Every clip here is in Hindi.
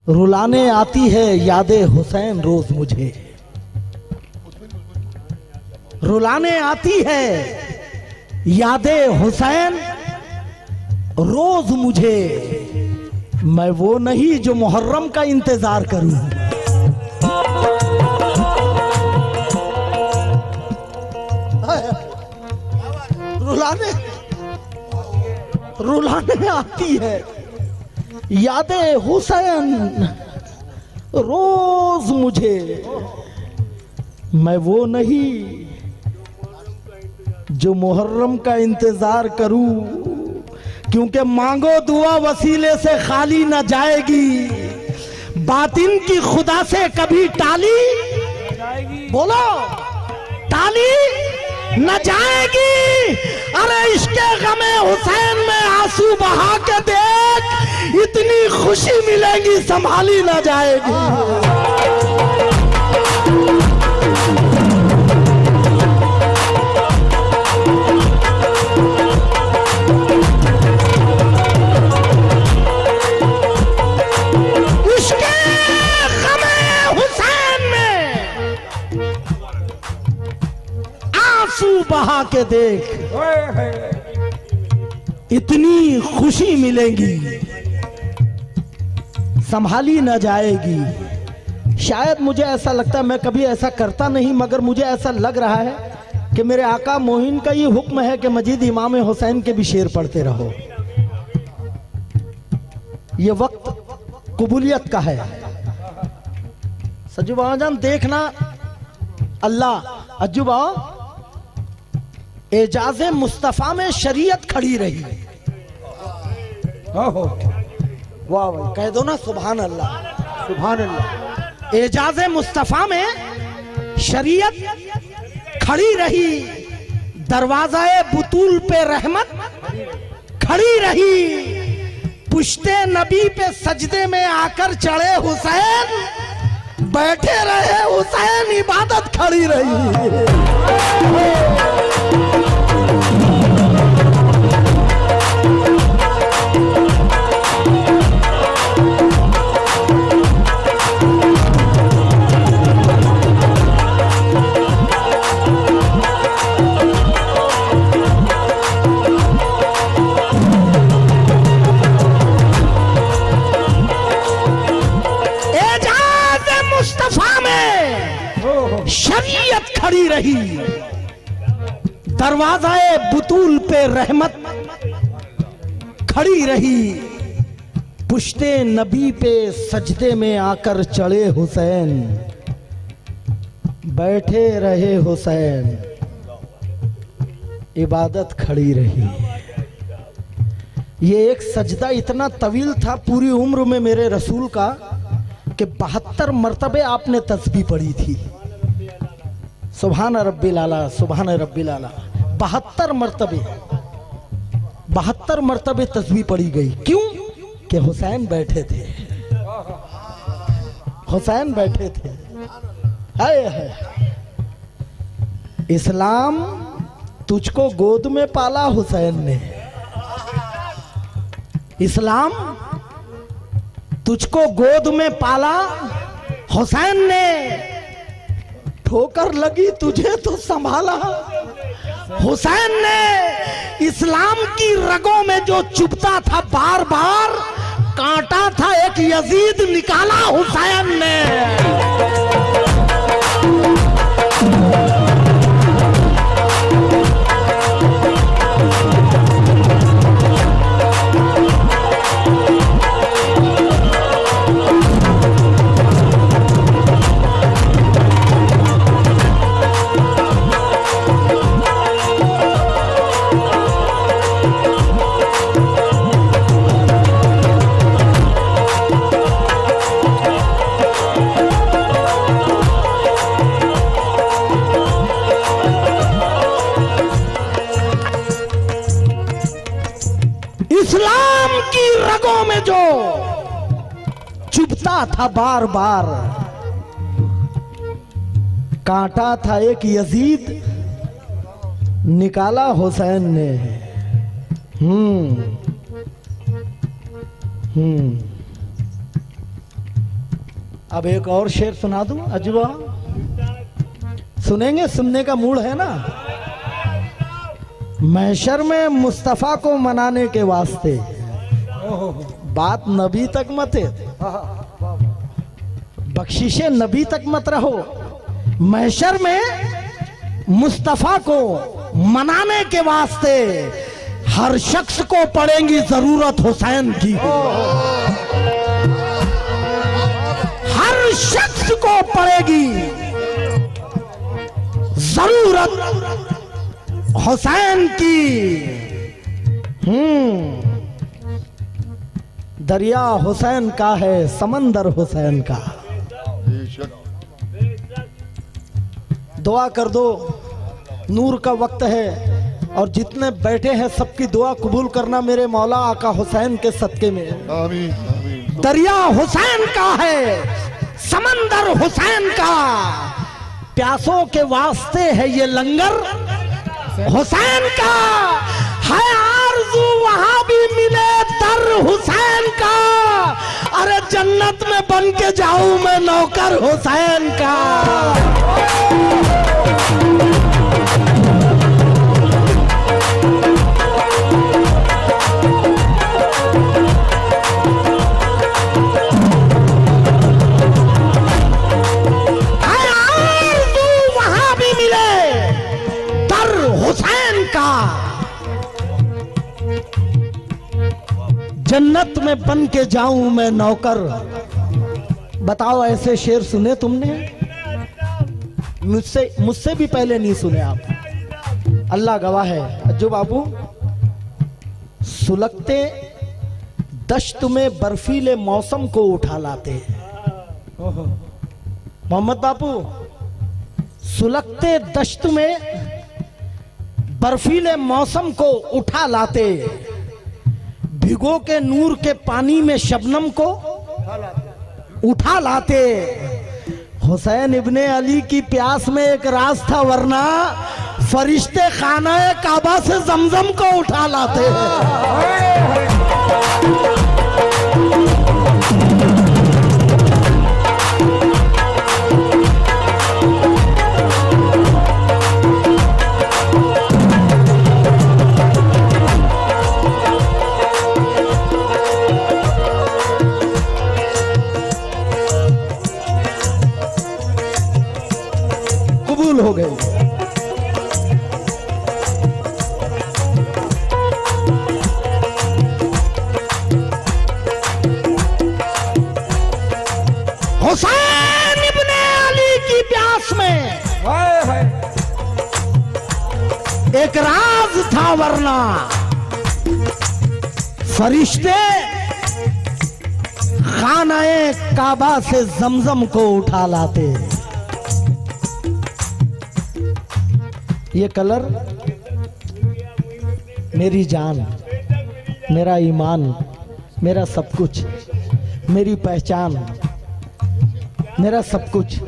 रुलाने आती है यादें हुसैन रोज मुझे, रुलाने आती है यादें हुसैन रोज मुझे। मैं वो नहीं जो मुहर्रम का इंतजार करूं, रुलाने रुलाने आती है यादें हुसैन रोज मुझे। मैं वो नहीं जो मुहर्रम का इंतजार करूं, क्योंकि मांगो दुआ वसीले से खाली न जाएगी, बातिन की खुदा से कभी टाली, बोलो टाली न जाएगी। अरे इश्के गमे हुसैन में आंसू बहा के देख, इतनी खुशी मिलेगी संभाली न जाएगी। बहा के देख, इतनी खुशी मिलेगी संभाली न जाएगी। शायद मुझे ऐसा लगता है, मैं कभी ऐसा करता नहीं, मगर मुझे ऐसा लग रहा है कि मेरे आका मोहिन का ये हुक्म है कि मजीद इमाम हुसैन के भी शेर पढ़ते रहो। ये वक्त कबूलियत का है। सज्जू बाजान देखना, अल्लाह अज्जू बाबा एजाज़े मुस्तफ़ा में शरीयत खड़ी रही। वाह भाई कह दो ना सुभान अल्लाह, सुभान अल्लाह। एजाज़े मुस्तफ़ा में शरीयत खड़ी रही, दरवाज़ाए बुतूल पे रहमत खड़ी रही, पुश्ते नबी पे सजदे में आकर चढ़े हुसैन, बैठे रहे हुसैन, इबादत खड़ी रही। शरीयत खड़ी रही, दरवाज़ाए बुतूल पे रहमत खड़ी रही, पुश्ते नबी पे सजदे में आकर चढ़े हुसैन, बैठे रहे हुसैन, इबादत खड़ी रही। ये एक सजदा इतना तवील था पूरी उम्र में मेरे रसूल का कि 72 मरतबे आपने तस्बीह पढ़ी थी। सुभान रब्बिल आला, सुभान रब्बिल आला। 72 मरतबे तस्बीह पढ़ी गई। क्यों? कि हुसैन बैठे थे, हुसैन बैठे थे। हाय हाय, इस्लाम तुझको गोद में पाला हुसैन ने, इस्लाम तुझको गोद में पाला हुसैन ने, ठोकर लगी तुझे तो संभाला हुसैन ने। इस्लाम की रगों में जो चुभता था बार बार, कांटा था एक यजीद, निकाला हुसैन ने। इस्लाम की रगों में जो चुभता था बार बार, कांटा था एक यजीद, निकाला हुसैन ने। अब एक और शेर सुना दूं अजूबा, सुनेंगे? सुनने का मूड है ना? महशर में मुस्तफा को मनाने के वास्ते, बात नबी तक मत है, बख्शिशे नबी तक मत रहो। महशर में मुस्तफा को मनाने के वास्ते हर शख्स को पड़ेगी जरूरत हुसैन की। हर शख्स को पड़ेगी जरूरत हुसैन की। दरिया हुसैन का है, समंदर हुसैन का। दुआ कर दो, नूर का वक्त है और जितने बैठे हैं सबकी दुआ कबूल करना मेरे मौला आका हुसैन के सदके में। आमीन आमीन। दरिया हुसैन का है, समंदर हुसैन का, प्यासों के वास्ते है ये लंगर हुसैन का। है आरज़ू वहां भी मिले दर हुसैन का। अरे जन्नत में बन के जाऊं मैं नौकर हुसैन का। जन्नत में बन के जाऊं मैं नौकर। बताओ ऐसे शेर सुने तुमने? मुझसे भी पहले नहीं सुने आप। अल्लाह गवाह है अज्जू बाबू, सुलगते दश्त में बर्फीले मौसम को उठा लाते। मोहम्मद बापू, सुलगते दश्त में बर्फीले मौसम को उठा लाते, भिगो के नूर के पानी में शबनम को उठा लाते। हुसैन इब्ने अली की प्यास में एक राज था, वरना फरिश्ते खाना काबा से जमजम को उठा लाते। हो गए। हुसैन इब्ने अली की प्यास में एक राज था, वरना फरिश्ते खानाए काबा से जमजम को उठा लाते। ये कलर मेरी जान, मेरा ईमान, मेरा सब कुछ, मेरी पहचान, मेरा सब कुछ।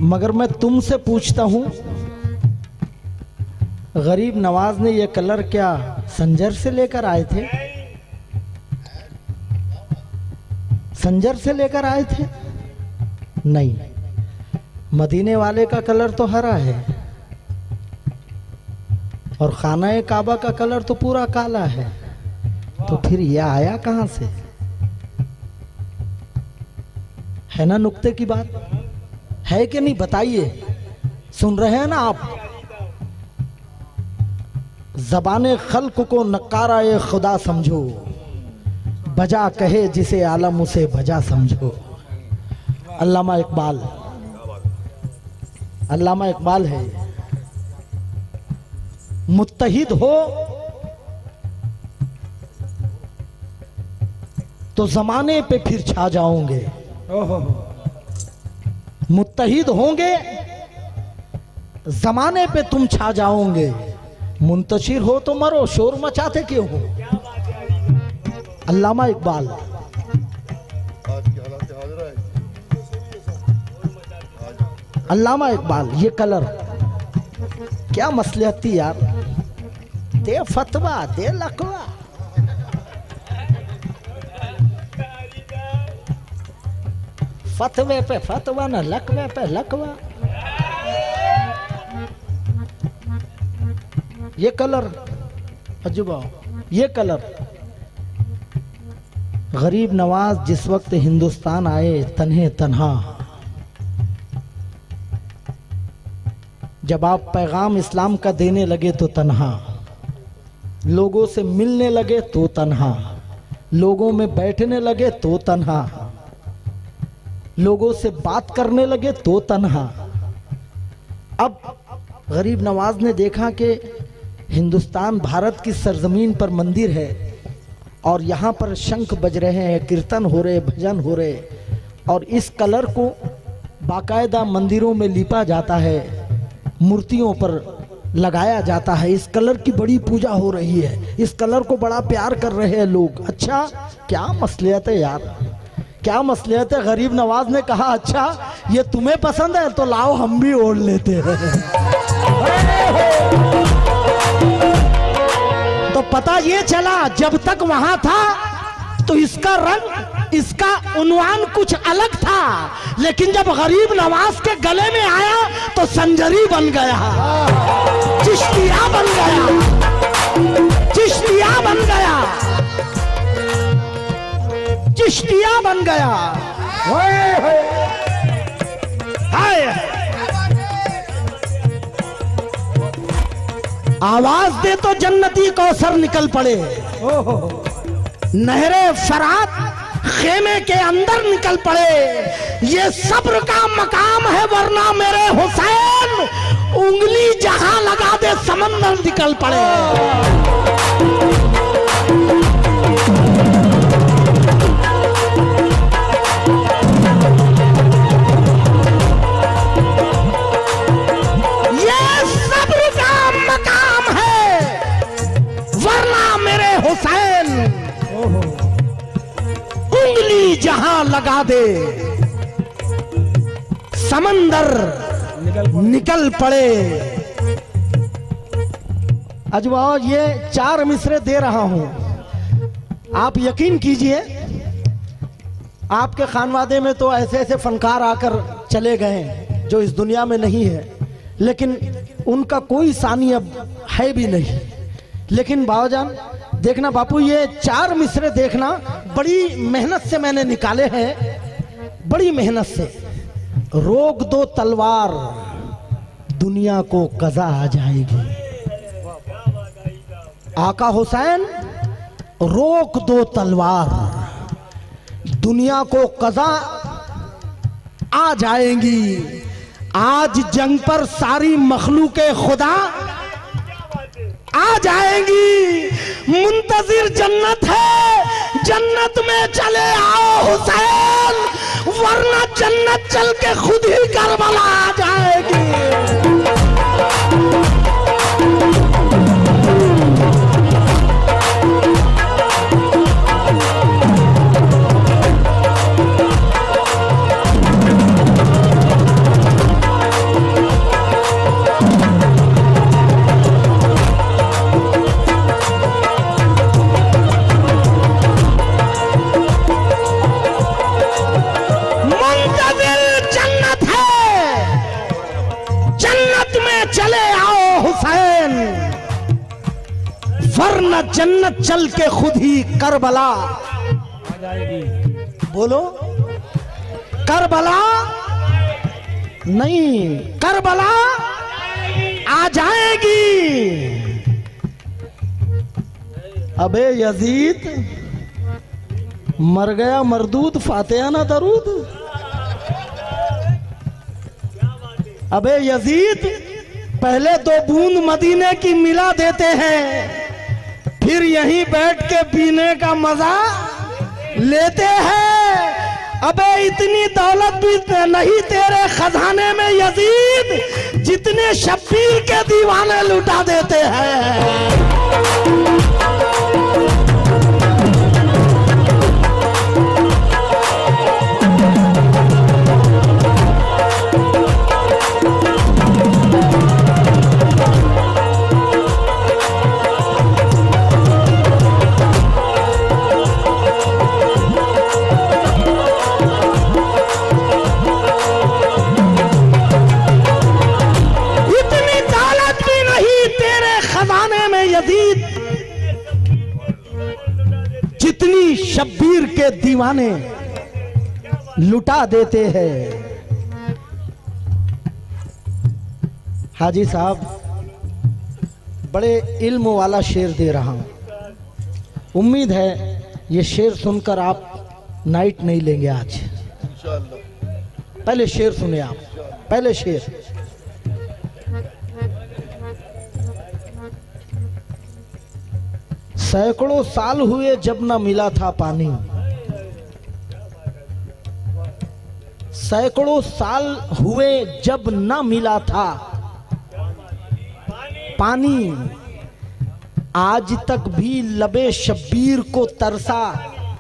मगर मैं तुमसे पूछता हूं, गरीब नवाज ने ये कलर क्या संजर से लेकर आए थे? संजर से लेकर आए थे? नहीं, मदीने वाले का कलर तो हरा है और खाना-ए काबा का कलर तो पूरा काला है। तो फिर यह आया कहां से? है ना नुक्ते की बात? है कि नहीं बताइए? सुन रहे हैं ना आप? ज़बाने खल्क को नकारा-ए खुदा समझो, बजा कहे जिसे आलम उसे बजा समझो। अल्लामा इकबाल, अल्लामा इकबाल है। मुत्तहिद हो तो जमाने पे फिर छा जाओगे, मुत्तहिद होंगे जमाने पे तुम छा जाओगे। मुंतशिर हो तो मरो, शोर मचाते क्यों हो? अल्लामा इकबाल। अल्लामा इकबाल, ये कलर क्या मसलहती यार, दे फतवा, दे लकवा। फतवे पे फतवा न लकवे पे लकवा। ये कलर अजूबा, ये कलर। गरीब नवाज जिस वक्त हिंदुस्तान आए तन्हे तन्हा, जब आप पैगाम इस्लाम का देने लगे तो तन्हा, लोगों से मिलने लगे तो तन्हा, लोगों में बैठने लगे तो तन्हा, लोगों से बात करने लगे तो तन्हा। अब गरीब नवाज ने देखा कि हिंदुस्तान भारत की सरजमीन पर मंदिर है और यहाँ पर शंख बज रहे हैं, कीर्तन हो रहे, भजन हो रहे, और इस कलर को बाकायदा मंदिरों में लिपा जाता है, मूर्तियों पर लगाया जाता है, इस कलर की बड़ी पूजा हो रही है, इस कलर को बड़ा प्यार कर रहे हैं लोग। अच्छा क्या मसलियत है यार, क्या मसलियत है। गरीब नवाज ने कहा अच्छा ये तुम्हें पसंद है तो लाओ हम भी ओढ़ लेते हैं। तो पता ये चला जब तक वहां था तो इसका रंग, इसका उन्वान कुछ अलग था, लेकिन जब गरीब नवाज के गले में आया तो संजरी बन गया, चिश्तिया बन गया, चिश्तिया बन गया, चिश्तिया बन गया। हाय आवाज दे तो जन्नती कौसर निकल पड़े, नहरे फरात खेमे के अंदर निकल पड़े। ये सब्र का मकाम है वरना मेरे हुसैन उंगली जहां लगा दे समंदर निकल पड़े। ये सब्र का मकाम है वरना मेरे हुसैन उंगली जहां लगा दे समंदर निकल पड़े। अजवा ये 4 मिसरे दे रहा हूं, आप यकीन कीजिए आपके खानवादे में तो ऐसे ऐसे फनकार आकर चले गए जो इस दुनिया में नहीं है, लेकिन उनका कोई सानी अब है भी नहीं। लेकिन बाबाजान देखना बापू, ये 4 मिसरे देखना, बड़ी मेहनत से मैंने निकाले हैं, बड़ी मेहनत से। रोक दो तलवार दुनिया को कज़ा आ जाएगी। आका हुसैन रोक दो तलवार दुनिया को कज़ा आ जाएंगी। आज जंग पर सारी मखलूके खुदा आ जाएंगी। मुंतजिर जन्नत है, जन्नत में चले आओ हुसैन, वरना जन्नत चल के खुद ही करबला आ जाएगी। वरना जन्नत चल के खुद ही करबला आ जाएगी। बोलो करबला नहीं, करबला आ जाएगी। अबे यजीद मर गया मरदूद, फातिहा ना दरूद। अबे यजीद पहले 2 बूंद मदीने की मिला देते हैं, फिर यहीं बैठ के पीने का मजा लेते हैं। अबे इतनी दौलत भी नहीं तेरे खजाने में यजीद, जितने शब्बीर के दीवाने लुटा देते हैं। ये दीवाने लुटा देते हैं। हाजी साहब, बड़े इल्म वाला शेर दे रहा हूं, उम्मीद है ये शेर सुनकर आप नाइट नहीं लेंगे आज। इंशाअल्लाह। पहले शेर सुने आप, पहले शेर। सैकड़ों साल हुए जब न मिला था पानी, सैकड़ों साल हुए जब न मिला था पानी, आज तक भी लबे शब्बीर को तरसा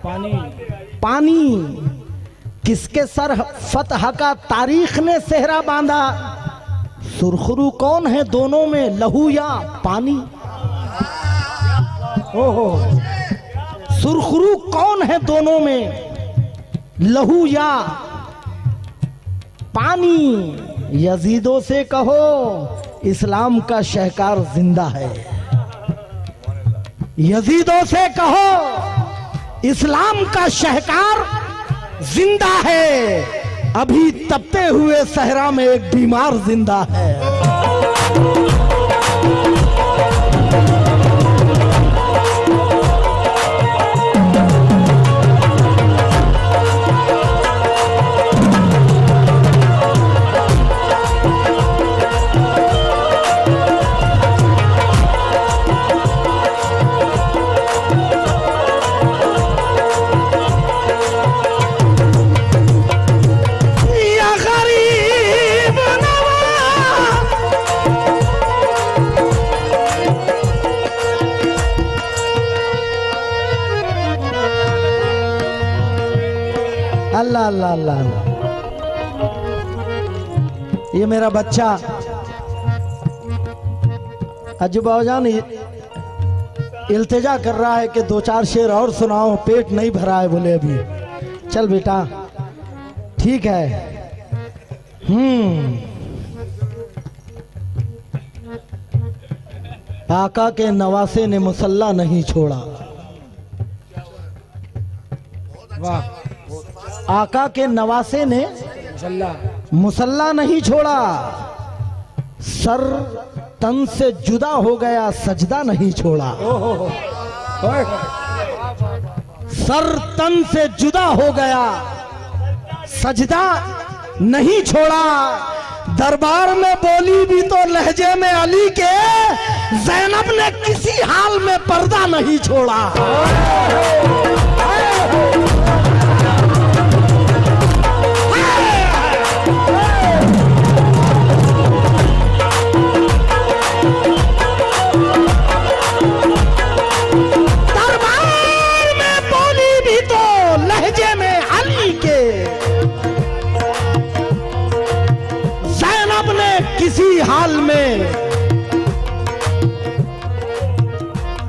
पानी। पानी किसके सर फतह का तारीख ने सेहरा बांधा, सुरखरू कौन है दोनों में, लहू या पानी। ओहो, सुरखरू कौन है दोनों में, लहू या पानी। यजीदों से कहो इस्लाम का शहकार जिंदा है, यजीदों से कहो इस्लाम का शहकार जिंदा है, अभी तपते हुए सहरा में एक बीमार जिंदा है। अल्लाह अल्लाह अल्लाह। ये मेरा बच्चा अजूबाजान इल्तिजा कर रहा है कि दो चार शेर और सुनाओ, पेट नहीं भरा है। बोले अभी चल बेटा ठीक है। आका के नवासे ने मुसल्ला नहीं छोड़ा। वाह। आका के नवासे ने मुसल्ला नहीं छोड़ा, सर तन से जुदा हो गया सजदा नहीं छोड़ा। सर तन से जुदा हो गया सजदा नहीं छोड़ा। दरबार में बोली भी तो लहजे में अली के, ज़ैनब ने किसी हाल में पर्दा नहीं छोड़ा। किसी हाल में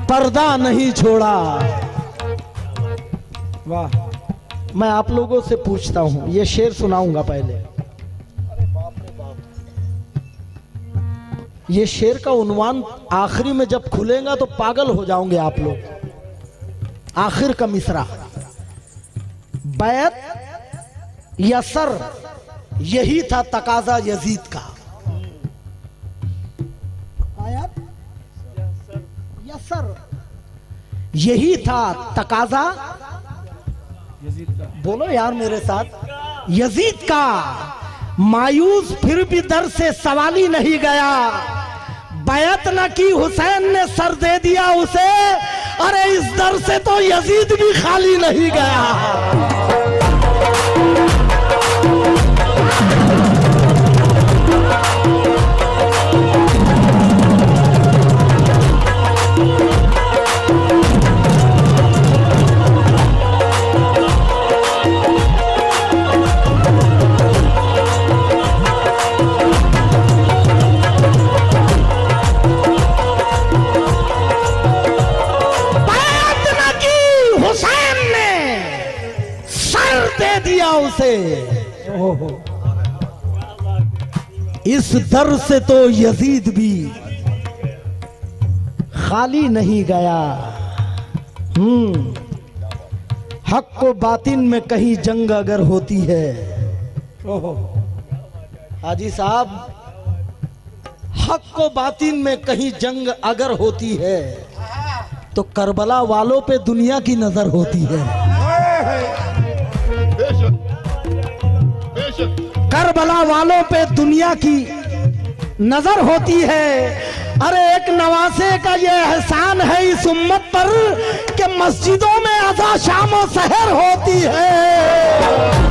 पर्दा नहीं छोड़ा। वाह। मैं आप लोगों से पूछता हूं, ये शेर सुनाऊंगा पहले। ये शेर का उन्वान आखिरी में जब खुलेगा तो पागल हो जाओगे आप लोग। आखिर का मिसरा, बैत यसर, यही था तकाजा यजीद का। यसर, यही था तकाजा बोलो यार मेरे साथ, यजीद का। मायूस फिर भी दर से सवाली नहीं गया, बैत न की हुसैन ने सर दे दिया उसे। अरे इस दर से तो यजीद भी खाली नहीं गया। उसे इस दर से तो यजीद भी खाली नहीं गया। हक को बातिन में कहीं जंग अगर होती है, ओहो हाजी साहब, हक को बातिन में कहीं जंग अगर होती है तो करबला वालों पे दुनिया की नजर होती है। करबला वालों पे दुनिया की नजर होती है। अरे एक नवासे का ये एहसान है इस उम्मत पर कि मस्जिदों में अज़ा शाम और सहर होती है।